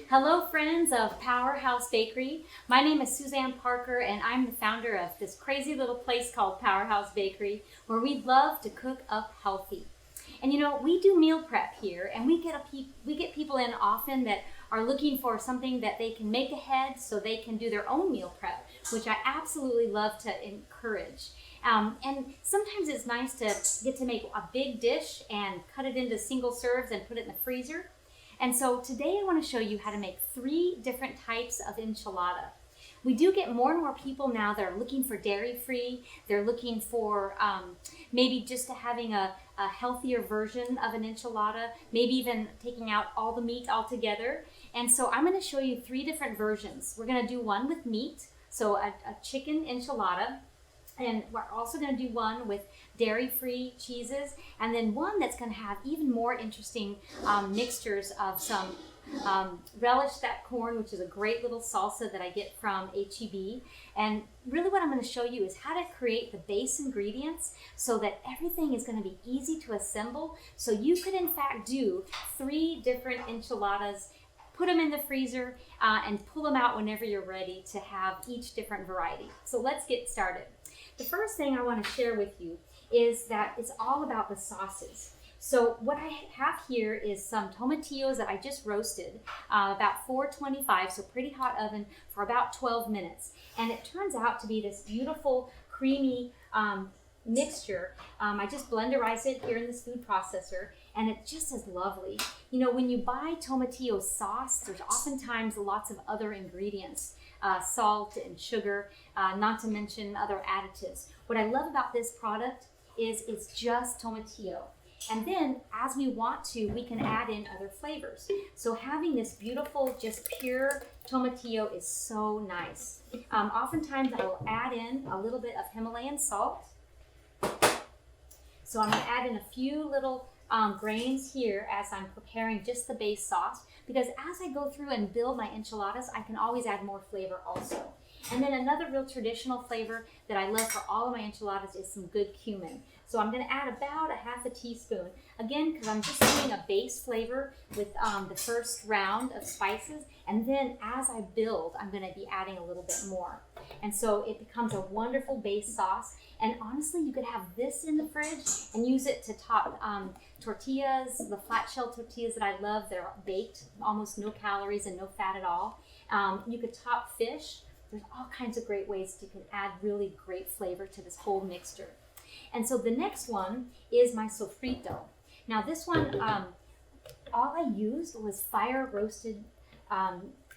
Hello friends of Powerhouse Bakery. My name is Suzanne Parker and I'm the founder of this crazy little place called Powerhouse Bakery where we love to cook up healthy. And you know, we do meal prep here and we get people in often that are looking for something that they can make ahead so they can do their own meal prep, which I absolutely love to encourage. And sometimes it's nice to get to make a big dish and cut it into single serves and put it in the freezer. And so today I want to show you how to make 3 different types of enchilada. We do get more and more people now that are looking for dairy-free. They're looking for maybe just having a healthier version of an enchilada, maybe even taking out all the meat altogether. And so I'm going to show you 3 different versions. We're going to do one with meat, so a chicken enchilada. And we're also going to do one with dairy-free cheeses, and then one that's going to have even more interesting mixtures of some relish that corn, which is a great little salsa that I get from H-E-B. And really what I'm going to show you is how to create the base ingredients so that everything is going to be easy to assemble. So you could in fact do 3 different enchiladas, put them in the freezer, and pull them out whenever you're ready to have each different variety. So let's get started. The first thing I want to share with you is that it's all about the sauces. So what I have here is some tomatillos that I just roasted, about 425, so pretty hot oven for about 12 minutes. And it turns out to be this beautiful, creamy mixture. I just blenderized it here in this food processor, and it just is lovely. You know, when you buy tomatillo sauce, there's oftentimes lots of other ingredients. Salt and sugar, not to mention other additives. What I love about this product is it's just tomatillo. And then as we want to, we can add in other flavors. So having this beautiful, just pure tomatillo is so nice. Oftentimes I will add in a little bit of Himalayan salt. So I'm going to add in a few little grains here as I'm preparing just the base sauce, because as I go through and build my enchiladas, I can always add more flavor also. And then another real traditional flavor that I love for all of my enchiladas is some good cumin. So I'm going to add about a half a teaspoon, again, because I'm just doing a base flavor with the first round of spices. And then as I build, I'm going to be adding a little bit more. And so it becomes a wonderful base sauce. And honestly, you could have this in the fridge and use it to top tortillas, the flat shell tortillas that I love. They're baked, almost no calories and no fat at all. You could top fish. There's all kinds of great ways you can add really great flavor to this whole mixture. And so the next one is my sofrito. Now this one, all I used was fire roasted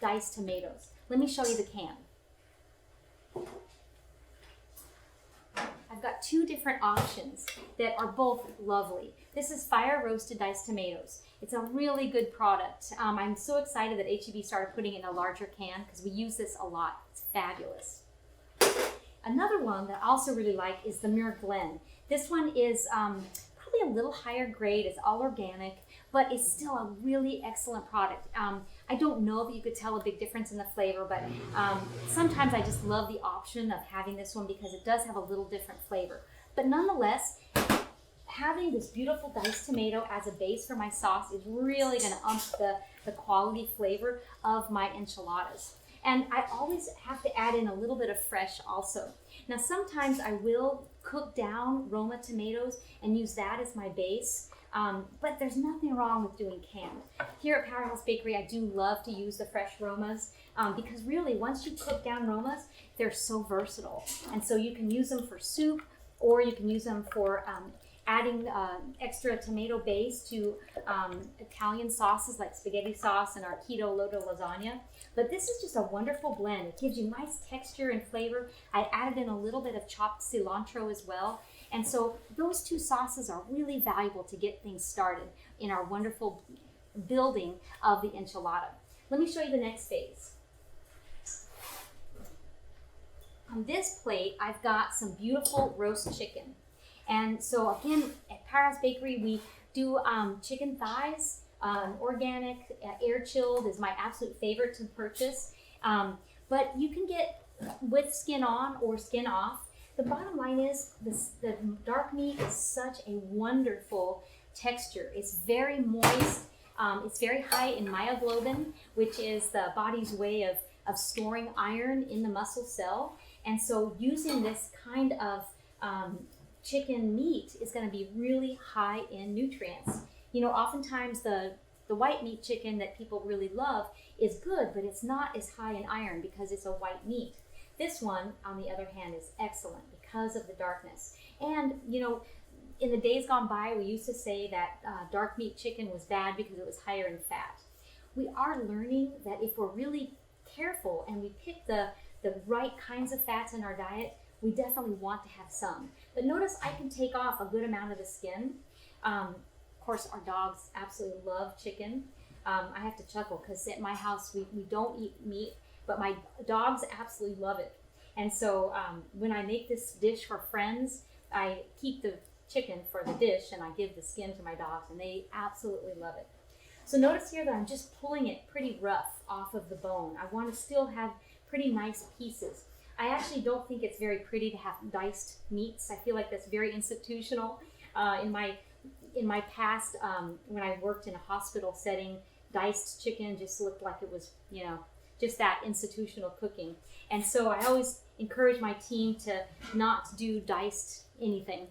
diced tomatoes. Let me show you the can. I've got 2 different options that are both lovely. This is fire roasted diced tomatoes. It's a really good product. I'm so excited that H-E-B started putting it in a larger can because we use this a lot. It's fabulous. Another one that I also really like is the Muir Glen. This one is probably a little higher grade. It's all organic, but it's still a really excellent product. I don't know that you could tell a big difference in the flavor, but sometimes I just love the option of having this one because it does have a little different flavor. But nonetheless, having this beautiful diced tomato as a base for my sauce is really going to ump the quality flavor of my enchiladas. And I always have to add in a little bit of fresh also. Now sometimes I will cook down Roma tomatoes and use that as my base, but there's nothing wrong with doing canned. Here at Powerhouse Bakery, I do love to use the fresh Romas because really once you cook down Romas, they're so versatile. And so you can use them for soup, or you can use them for adding extra tomato base to Italian sauces like spaghetti sauce and our keto lodo lasagna. But this is just a wonderful blend. It gives you nice texture and flavor. I added in a little bit of chopped cilantro as well. And so those 2 sauces are really valuable to get things started in our wonderful building of the enchilada. Let me show you the next phase. On this plate, I've got some beautiful roast chicken. And so again, at Powerhouse Bakery, we do chicken thighs, organic, air chilled is my absolute favorite to purchase. But you can get with skin on or skin off. the bottom line is the dark meat is such a wonderful texture. It's very moist. It's very high in myoglobin, which is the body's way of storing iron in the muscle cell. And so using this kind of chicken meat is going to be really high in nutrients. You know, oftentimes the white meat chicken that people really love is good, but it's not as high in iron because it's a white meat. This one, on the other hand, is excellent because of the darkness. And, you know, in the days gone by, we used to say that dark meat chicken was bad because it was higher in fat. We are learning that if we're really careful and we pick the right kinds of fats in our diet, we definitely want to have some. But notice I can take off a good amount of the skin. Of course, our dogs absolutely love chicken. I have to chuckle because at my house, we don't eat meat, but my dogs absolutely love it. And so when I make this dish for friends, I keep the chicken for the dish and I give the skin to my dogs, and they absolutely love it. So notice here that I'm just pulling it pretty rough off of the bone. I want to still have pretty nice pieces. I actually don't think it's very pretty to have diced meats. I feel like that's very institutional. In my past, when I worked in a hospital setting, diced chicken just looked like it was, you know, just that institutional cooking. And so I always encourage my team to not do diced anything.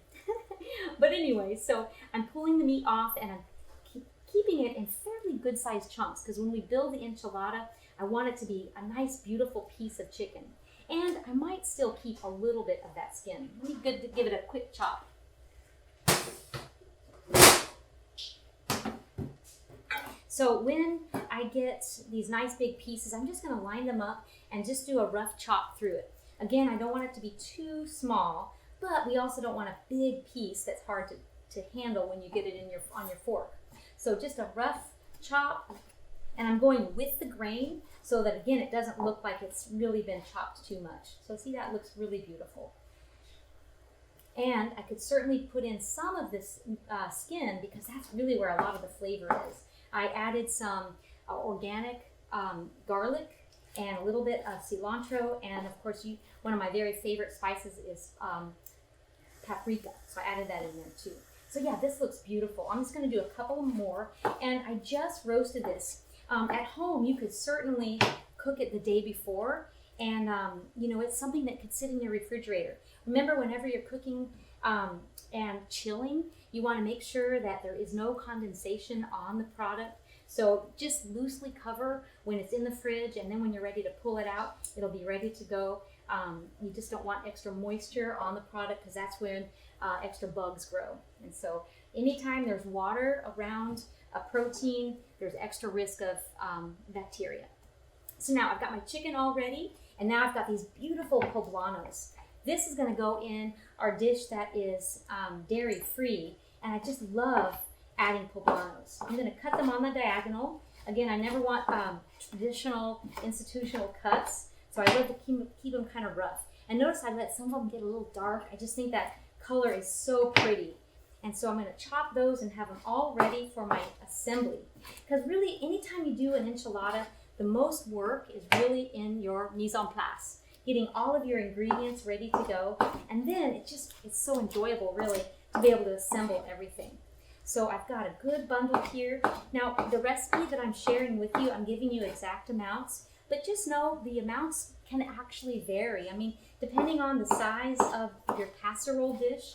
But anyway, so I'm pulling the meat off and I'm keeping it in fairly good sized chunks, because when we build the enchilada, I want it to be a nice, beautiful piece of chicken. And I might still keep a little bit of that skin. It'd be good to give it a quick chop. So when I get these nice big pieces, I'm just going to line them up and just do a rough chop through it. Again, I don't want it to be too small, but we also don't want a big piece that's hard to handle when you get it on your fork. So just a rough chop, and I'm going with the grain so that, again, it doesn't look like it's really been chopped too much. So see, that looks really beautiful. And I could certainly put in some of this skin, because that's really where a lot of the flavor is. I added some organic garlic and a little bit of cilantro, and of course, one of my very favorite spices is paprika. So I added that in there too. So yeah, this looks beautiful. I'm just going to do a couple more, and I just roasted this. At home, you could certainly cook it the day before, and you know, it's something that could sit in your refrigerator. Remember, whenever you're cooking and chilling, you want to make sure that there is no condensation on the product. So just loosely cover when it's in the fridge, and then when you're ready to pull it out, it'll be ready to go. You just don't want extra moisture on the product, because that's when extra bugs grow. And so anytime there's water around a protein, there's extra risk of bacteria. So now I've got my chicken all ready, and now I've got these beautiful poblanos. This is going to go in our dish that is dairy free, and I just love adding poblanos. I'm going to cut them on the diagonal. Again, I never want traditional institutional cuts, so I love to keep them kind of rough. And notice I let some of them get a little dark. I just think that color is so pretty. And so I'm going to chop those and have them all ready for my assembly. Because really, anytime you do an enchilada, the most work is really in your mise en place, getting all of your ingredients ready to go. And then it's so enjoyable, really, to be able to assemble everything. So I've got a good bundle here. Now, the recipe that I'm sharing with you, I'm giving you exact amounts, but just know the amounts can actually vary. I mean, depending on the size of your casserole dish,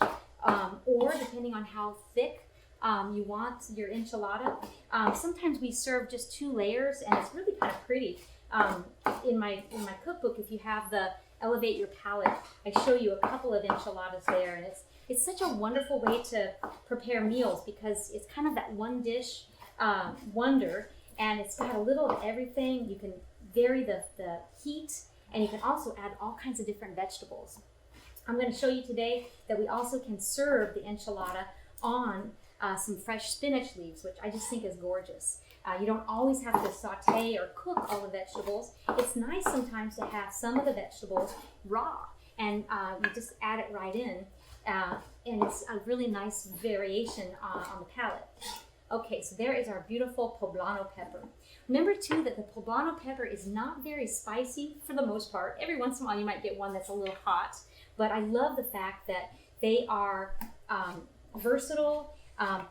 or depending on how thick you want your enchilada. Sometimes we serve just 2 layers, and it's really kind of pretty. In my cookbook, if you have the Elevate Your Palate, I show you a couple of enchiladas there, and it's such a wonderful way to prepare meals, because it's kind of that one dish wonder, and it's got a little of everything. You can vary the heat, and you can also add all kinds of different vegetables. I'm going to show you today that we also can serve the enchilada on some fresh spinach leaves, which I just think is gorgeous. You don't always have to saute or cook all the vegetables. It's nice sometimes to have some of the vegetables raw, and you just add it right in, and it's a really nice variation on the palate. Okay, so there is our beautiful poblano pepper. Remember too that the poblano pepper is not very spicy for the most part. Every once in a while you might get one that's a little hot, but I love the fact that they are versatile,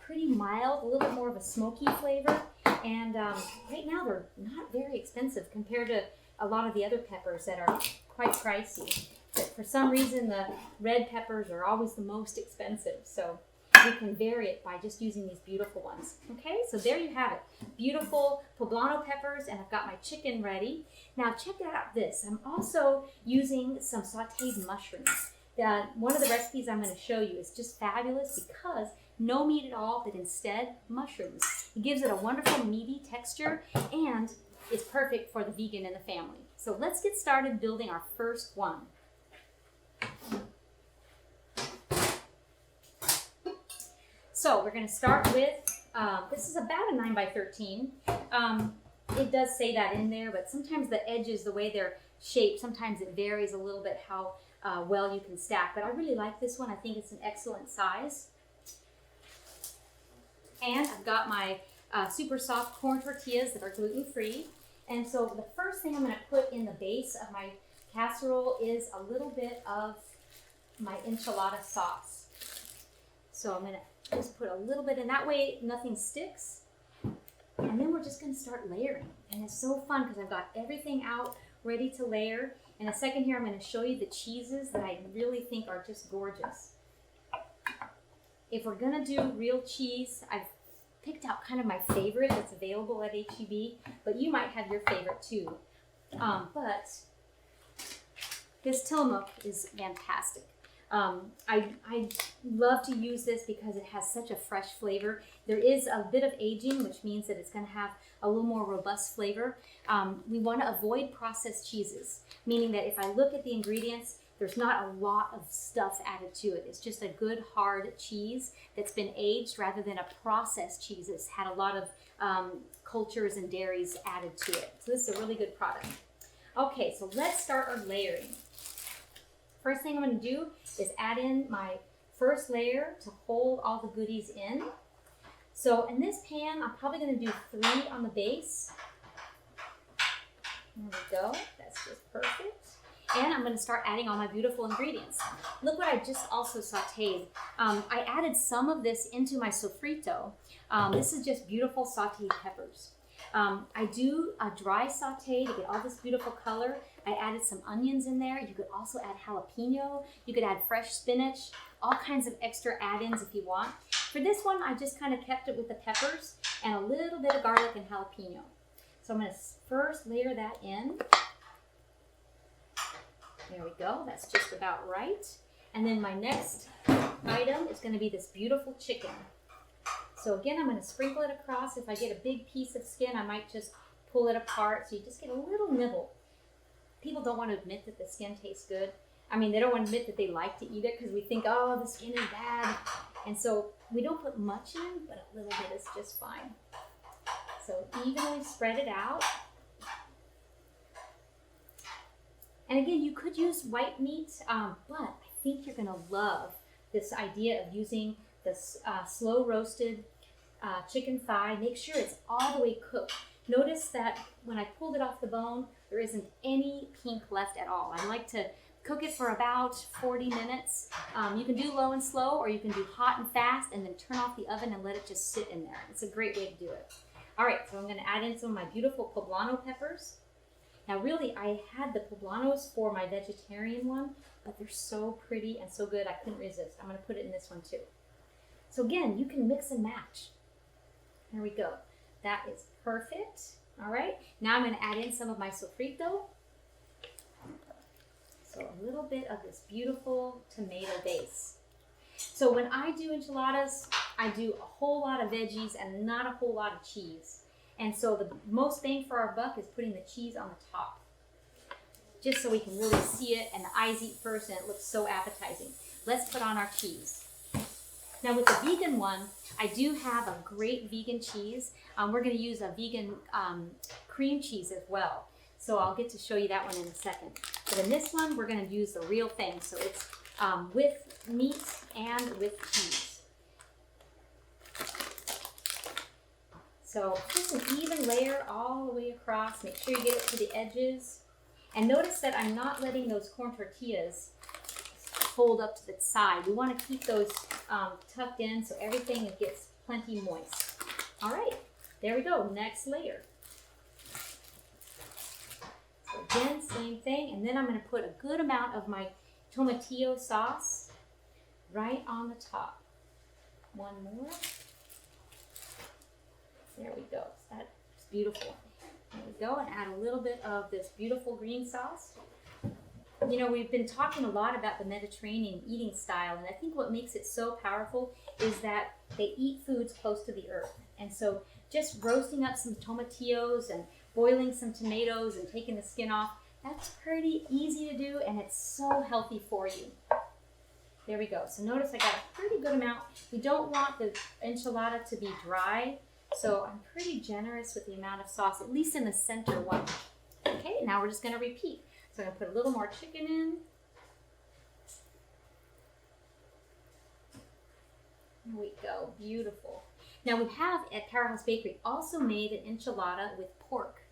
pretty mild, a little bit more of a smoky flavor, and right now they're not very expensive compared to a lot of the other peppers that are quite pricey. But for some reason, the red peppers are always the most expensive, so we can vary it by just using these beautiful ones. Okay, so there you have it. Beautiful poblano peppers, and I've got my chicken ready. Now check out this. I'm also using some sauteed mushrooms. One of the recipes I'm going to show you is just fabulous because no meat at all, but instead mushrooms. It gives it a wonderful meaty texture and is perfect for the vegan in the family. So let's get started building our first one. So we're going to start with, this is about a 9 by 13. It does say that in there, but sometimes the edges, the way they're shaped, sometimes it varies a little bit how well you can stack. But I really like this one. I think it's an excellent size. And I've got my super soft corn tortillas that are gluten-free. And so the first thing I'm going to put in the base of my casserole is a little bit of my enchilada sauce. So I'm going to just put a little bit in, that way nothing sticks. And then we're just going to start layering. And it's so fun because I've got everything out ready to layer. In a second here, I'm going to show you the cheeses that I really think are just gorgeous. If we're going to do real cheese, I've picked out kind of my favorite that's available at H-E-B, but you might have your favorite too. But this Tillamook is fantastic. I love to use this because it has such a fresh flavor. There is a bit of aging, which means that it's going to have a little more robust flavor. We want to avoid processed cheeses, meaning that if I look at the ingredients, there's not a lot of stuff added to it. It's just a good hard cheese that's been aged rather than a processed cheese that's had a lot of cultures and dairies added to it. So this is a really good product. Okay, so let's start our layering. First thing I'm going to do is add in my first layer to hold all the goodies in. So in this pan, I'm probably going to do 3 on the base. There we go. That's just perfect. And I'm going to start adding all my beautiful ingredients. Look what I just also sauteed. I added some of this into my sofrito. This is just beautiful sauteed peppers. I do a dry saute to get all this beautiful color. I added some onions in there. You could also add jalapeno. You could add fresh spinach, all kinds of extra add-ins if you want. For this one, I just kind of kept it with the peppers and a little bit of garlic and jalapeno. So I'm going to first layer that in. There we go. That's just about right. And then my next item is going to be this beautiful chicken. So again, I'm going to sprinkle it across. If I get a big piece of skin, I might just pull it apart so you just get a little nibble. People don't want to admit that the skin tastes good. I mean, they don't want to admit that they like to eat it because we think, oh, the skin is bad. And so we don't put much in, but a little bit is just fine. So evenly spread it out. And again, you could use white meat, but I think you're going to love this idea of using this slow roasted chicken thigh. Make sure it's all the way cooked. Notice that when I pulled it off the bone, there isn't any pink left at all. I like to cook it for about 40 minutes. You can do low and slow, or you can do hot and fast and then turn off the oven and let it just sit in there. It's a great way to do it. All right, so I'm going to add in some of my beautiful poblano peppers. Now really, I had the poblanos for my vegetarian one, but they're so pretty and so good I couldn't resist. I'm going to put it in this one too. So again, you can mix and match. There we go. That is perfect. All right, now I'm going to add in some of my sofrito. So a little bit of this beautiful tomato base. So when I do enchiladas, I do a whole lot of veggies and not a whole lot of cheese. And so the most bang for our buck is putting the cheese on the top, just so we can really see it and the eyes eat first and it looks so appetizing. Let's put on our cheese. Now with the vegan one, I do have a great vegan cheese. We're going to use a vegan cream cheese as well. So I'll get to show you that one in a second. But in this one, we're going to use the real thing. So it's with meat and with cheese. So just an even layer all the way across. Make sure you get it to the edges. And notice that I'm not letting those corn tortillas fold up to the side. We want to keep those tucked in so everything gets plenty moist. All right, there we go, next layer. So again, same thing, and then I'm going to put a good amount of my tomatillo sauce right on the top. One more. There we go. That's beautiful. There we go, and add a little bit of this beautiful green sauce. You know, we've been talking a lot about the Mediterranean eating style, and I think what makes it so powerful is that they eat foods close to the earth. And so just roasting up some tomatillos and boiling some tomatoes and taking the skin off, that's pretty easy to do, and it's so healthy for you. There we go. So notice I got a pretty good amount. We don't want the enchilada to be dry, so I'm pretty generous with the amount of sauce, at least in the center one. Okay, now we're just going to repeat. So I'm going to put a little more chicken in. There we go. Beautiful. Now we have at Powerhouse Bakery also made an enchilada with pork.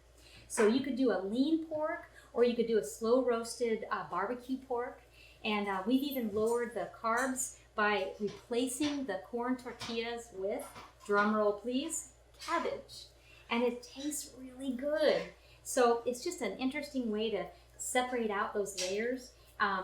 So you could do a lean pork, or you could do a slow roasted barbecue pork. And we've even lowered the carbs by replacing the corn tortillas with, drum roll please, cabbage. And it tastes really good. So it's just an interesting way to separate out those layers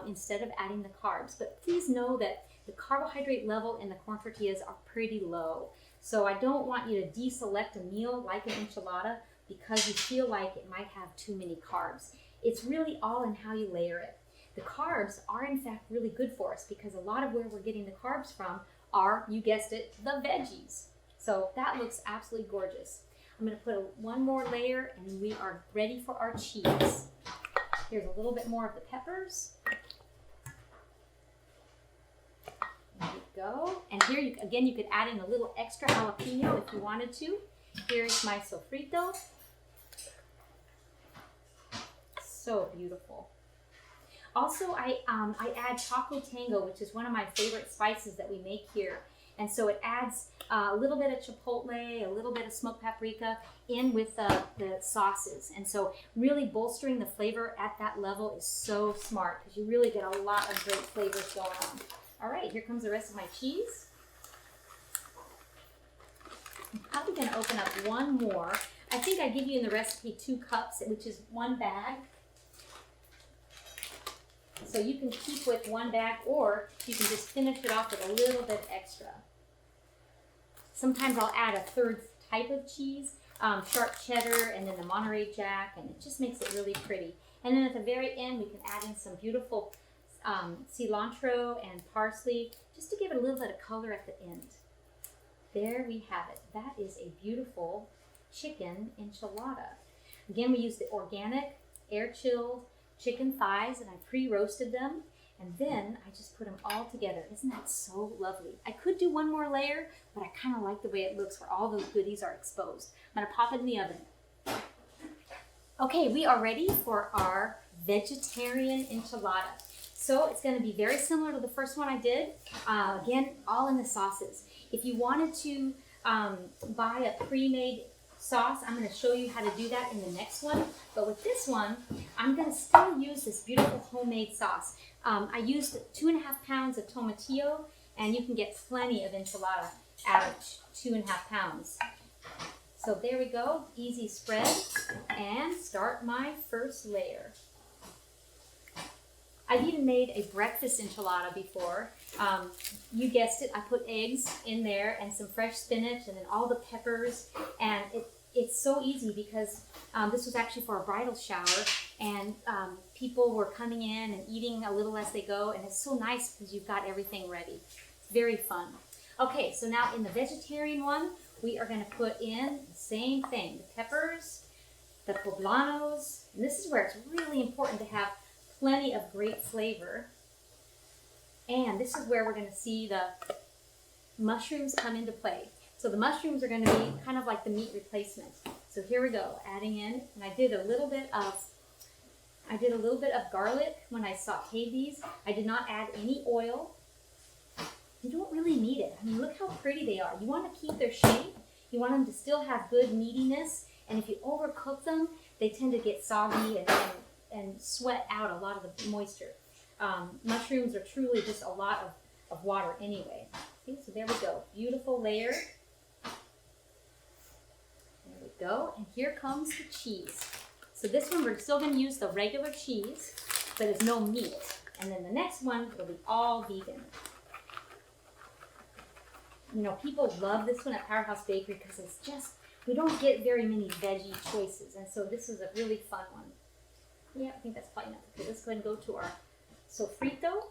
instead of adding the carbs. But please know that the carbohydrate level in the corn tortillas are pretty low. So I don't want you to deselect a meal like an enchilada because you feel like it might have too many carbs. It's really all in how you layer it. The carbs are in fact really good for us because a lot of where we're getting the carbs from are, you guessed it, the veggies. So that looks absolutely gorgeous. I'm going to put one more layer and we are ready for our cheese. Here's a little bit more of the peppers. There we go. And here, again, you could add in a little extra jalapeno if you wanted to. Here's my sofrito. So beautiful. Also, I add Chicken Tango, which is one of my favorite spices that we make here. And so it adds a little bit of chipotle, a little bit of smoked paprika in with the sauces. And so really bolstering the flavor at that level is so smart because you really get a lot of great flavors going on. All right, here comes the rest of my cheese. I'm probably going to open up one more. I think I give you in the recipe 2 cups, which is 1 bag. So you can keep with 1 bag, or you can just finish it off with a little bit extra. Sometimes I'll add a 3rd type of cheese, sharp cheddar, and then the Monterey Jack, and it just makes it really pretty. And then at the very end, we can add in some beautiful cilantro and parsley, just to give it a little bit of color at the end. There we have it. That is a beautiful chicken enchilada. Again, we use the organic, air-chilled chicken thighs, and I pre-roasted them, and then I just put them all together. Isn't that so lovely? I could do one more layer, but I kind of like the way it looks where all those goodies are exposed. I'm going to pop it in the oven. Okay, we are ready for our vegetarian enchilada. So it's going to be very similar to the first one I did. Again, all in the sauces. If you wanted to buy a pre-made sauce, I'm going to show you how to do that in the next one. But with this one, I'm going to still use this beautiful homemade sauce. I used 2.5 pounds of tomatillo, and you can get plenty of enchilada out of 2.5 pounds. So there we go, easy spread, and start my first layer. I've even made a breakfast enchilada before. You guessed it, I put eggs in there and some fresh spinach and then all the peppers, and it's so easy because this was actually for a bridal shower, and people were coming in and eating a little as they go, and it's so nice because you've got everything ready. It's very fun. Okay, so now in the vegetarian one, we are going to put in the same thing, the peppers, the poblanos, and this is where it's really important to have plenty of great flavor. And this is where we're going to see the mushrooms come into play. So the mushrooms are going to be kind of like the meat replacement. So here we go, adding in, and I did a little bit of garlic when I sauteed these. I did not add any oil. You don't really need it. I mean, look how pretty they are. You want to keep their shape. You want them to still have good meatiness. And if you overcook them, they tend to get soggy and sweat out a lot of the moisture. mushrooms are truly just a lot of water anyway. Okay, so there we go. Beautiful layer. There we go. And here comes the cheese. So this one we're still going to use the regular cheese, but it's no meat. And then the next one will be all vegan. You know, people love this one at Powerhouse Bakery because it's just, we don't get very many veggie choices. And so this is a really fun one. Yeah, I think that's probably enough. Okay, let's go ahead and go to our sofrito.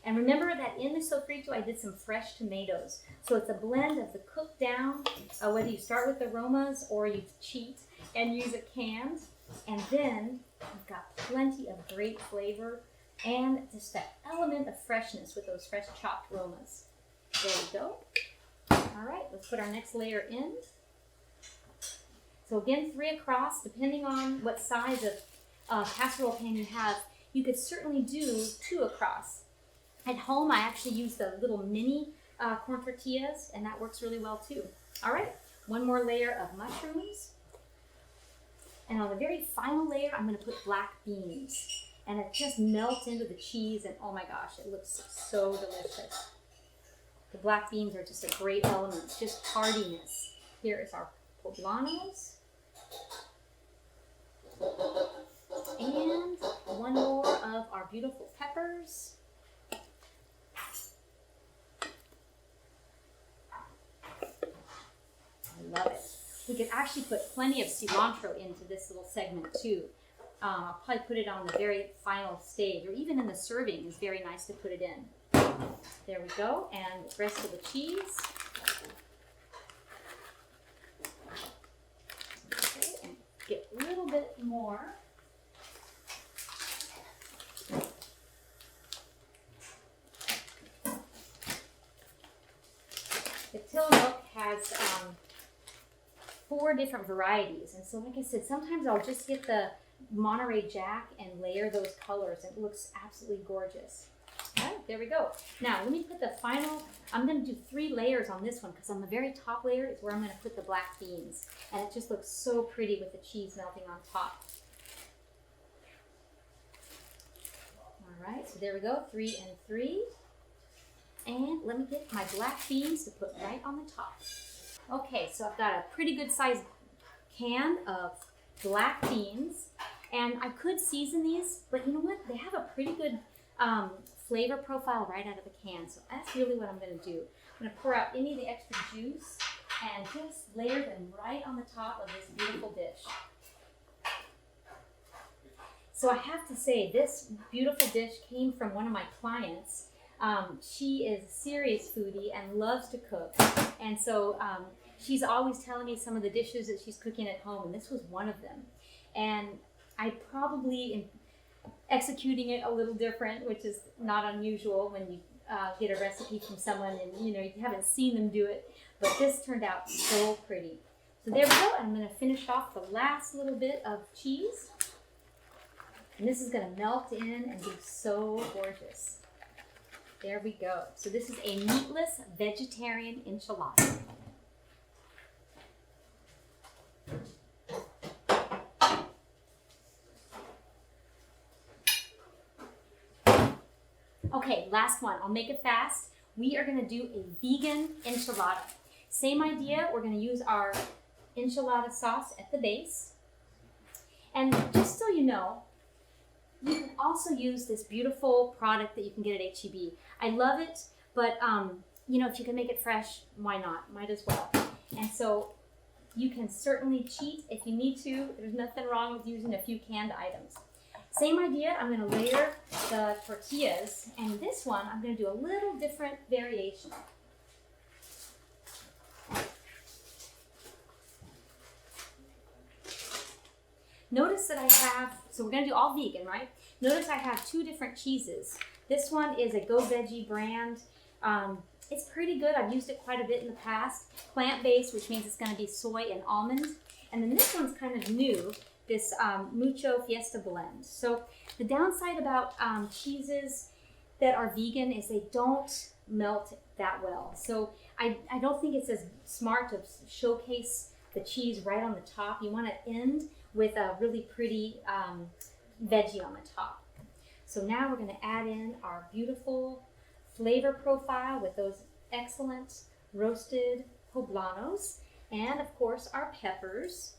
And remember that in the sofrito, I did some fresh tomatoes. So it's a blend of the cooked down, whether you start with aromas or you cheat and use a canned. And then we've got plenty of great flavor and just that element of freshness with those fresh chopped aromas. There we go. All right, let's put our next layer in. So again, 3 across, depending on what size of casserole pan you have, you could certainly do 2 across. At home, I actually use the little mini corn tortillas, and that works really well too. All right, 1 more layer of mushrooms. And on the very final layer, I'm going to put black beans. And it just melts into the cheese, and oh my gosh, it looks so delicious. The black beans are just a great element, just heartiness. Here is our poblanos. And 1 more of our beautiful peppers. I love it. We could actually put plenty of cilantro into this little segment too. I'll probably put it on the very final stage, or even in the serving is very nice to put it in. There we go, and the rest of the cheese. Okay, and get a little bit more. The Tillamook has 4 different varieties, and so like I said, sometimes I'll just get the Monterey Jack and layer those colors, and it looks absolutely gorgeous. All right, there we go. Now let me put the final, I'm going to do 3 layers on this one because on the very top layer is where I'm going to put the black beans, and it just looks so pretty with the cheese melting on top. All right, so there we go, 3 and 3. And let me get my black beans to put right on the top. Okay, so I've got a pretty good sized can of black beans, and I could season these, but you know what? They have a pretty good flavor profile right out of the can, so that's really what I'm going to do. I'm going to pour out any of the extra juice and just layer them right on the top of this beautiful dish. So I have to say, this beautiful dish came from one of my clients. She is a serious foodie and loves to cook, and so she's always telling me some of the dishes that she's cooking at home, and this was one of them. And I probably am executing it a little different, which is not unusual when you get a recipe from someone and you haven't seen them do it, but this turned out so pretty. So there we go. I'm going to finish off the last little bit of cheese, and this is going to melt in and be so gorgeous. There we go. So this is a meatless vegetarian enchilada. Okay, last one. I'll make it fast. We are going to do a vegan enchilada. Same idea. We're going to use our enchilada sauce at the base. And just so you know, you can also use this beautiful product that you can get at H-E-B. I love it, but if you can make it fresh, why not? Might as well. And so you can certainly cheat if you need to. There's nothing wrong with using a few canned items. Same idea, I'm going to layer the tortillas, and this one I'm going to do a little different variation. Notice that I have, so we're going to do all vegan, right? Notice I have 2 different cheeses. This one is a Go Veggie brand. It's pretty good. I've used it quite a bit in the past. Plant-based, which means it's going to be soy and almond. And then this one's kind of new, this Mucho Fiesta blend. So the downside about cheeses that are vegan is they don't melt that well. So I don't think it's as smart to showcase the cheese right on the top. You want to end with a really pretty veggie on the top. So now we're going to add in our beautiful flavor profile with those excellent roasted poblanos and of course our peppers.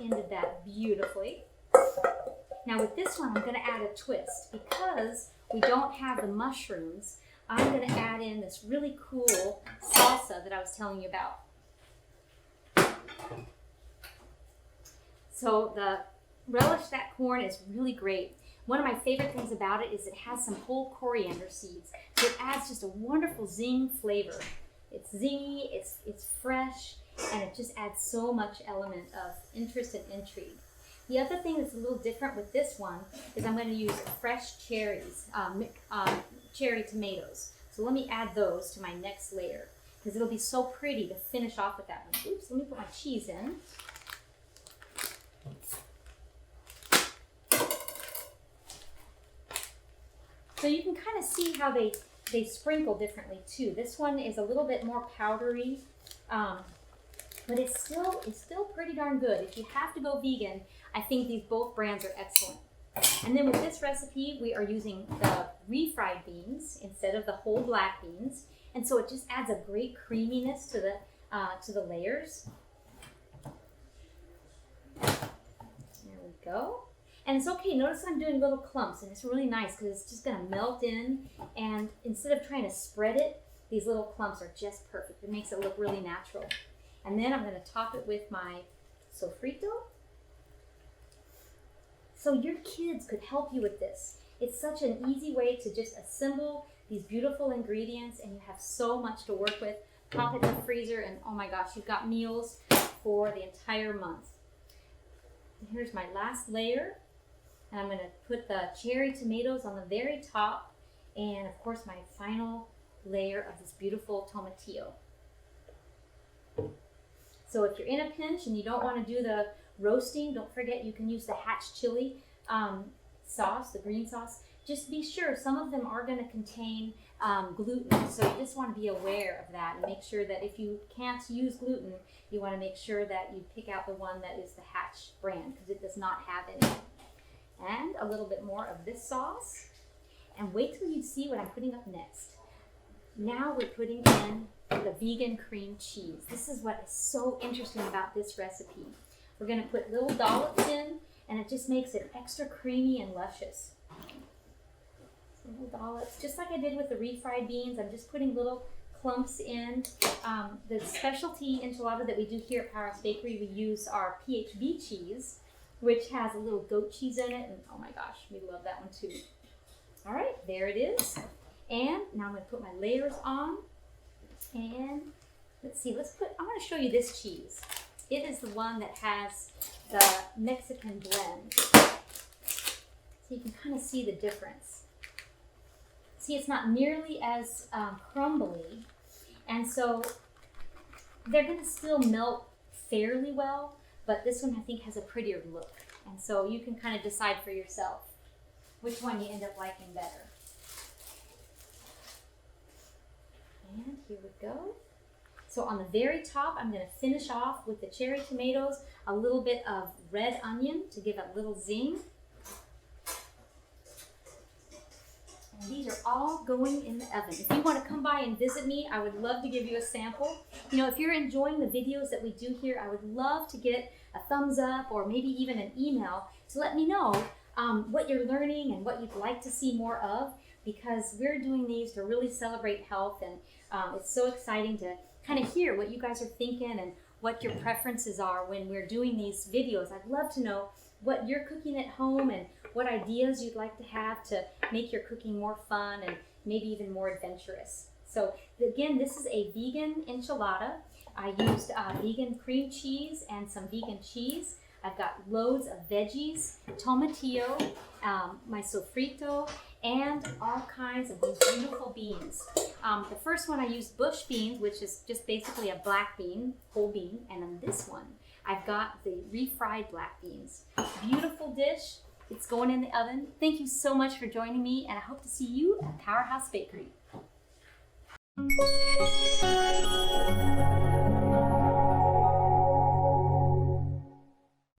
Ended that beautifully. Now with this one I'm going to add a twist because we don't have the mushrooms. I'm going to add in this really cool salsa that I was telling you about. So the relish that corn is really great. One of my favorite things about it is it has some whole coriander seeds. So it adds just a wonderful zing flavor. It's zingy, it's fresh, and it just adds so much element of interest and intrigue. The other thing that's a little different with this one is I'm going to use fresh cherries, cherry tomatoes. So let me add those to my next layer because it'll be so pretty to finish off with that one. Oops, let me put my cheese in. So you can kind of see how they sprinkle differently too. This one is a little bit more powdery, but it's still pretty darn good. If you have to go vegan, I think these both brands are excellent. And then with this recipe, we are using the refried beans instead of the whole black beans, and so it just adds a great creaminess to the layers. There we go. And it's okay, notice I'm doing little clumps, and it's really nice because it's just going to melt in, and instead of trying to spread it, these little clumps are just perfect. It makes it look really natural. And then I'm going to top it with my sofrito. So your kids could help you with this. It's such an easy way to just assemble these beautiful ingredients, and you have so much to work with. Pop it in the freezer, and oh my gosh, you've got meals for the entire month. And here's my last layer. And I'm going to put the cherry tomatoes on the very top, and of course my final layer of this beautiful tomatillo. So if you're in a pinch and you don't want to do the roasting, don't forget you can use the hatch chili sauce, the green sauce. Just be sure some of them are going to contain gluten, so you just want to be aware of that and make sure that if you can't use gluten, you want to make sure that you pick out the one that is the hatch brand because it does not have any. And a little bit more of this sauce. And wait till you see what I'm putting up next. Now we're putting in the vegan cream cheese. This is what is so interesting about this recipe. We're going to put little dollops in, and it just makes it extra creamy and luscious. Little dollops, just like I did with the refried beans. I'm just putting little clumps in. The specialty enchilada that we do here at Powerhouse Bakery, we use our PHB cheese, which has a little goat cheese in it, and oh my gosh, we love that one too. All right, there it is. And now I'm going to put my layers on, and let's see, I want to show you this cheese. It is the one that has the Mexican blend. So you can kind of see the difference. See, it's not nearly as crumbly, and so they're going to still melt fairly well, but this one I think has a prettier look. And so you can kind of decide for yourself which one you end up liking better. And here we go. So on the very top, I'm going to finish off with the cherry tomatoes, a little bit of red onion to give a little zing. And these are all going in the oven. If you want to come by and visit me, I would love to give you a sample. You know, if you're enjoying the videos that we do here, I would love to get a thumbs up or maybe even an email to let me know what you're learning and what you'd like to see more of, because we're doing these to really celebrate health, and it's so exciting to kind of hear what you guys are thinking and what your preferences are when we're doing these videos. I'd love to know what you're cooking at home and what ideas you'd like to have to make your cooking more fun and maybe even more adventurous. So again, this is a vegan enchilada. I used vegan cream cheese and some vegan cheese. I've got loads of veggies, tomatillo, my sofrito, and all kinds of these beautiful beans. The first one I used bush beans, which is just basically a black bean, whole bean, and then this one, I've got the refried black beans. Beautiful dish. It's going in the oven. Thank you so much for joining me, and I hope to see you at Powerhouse Bakery.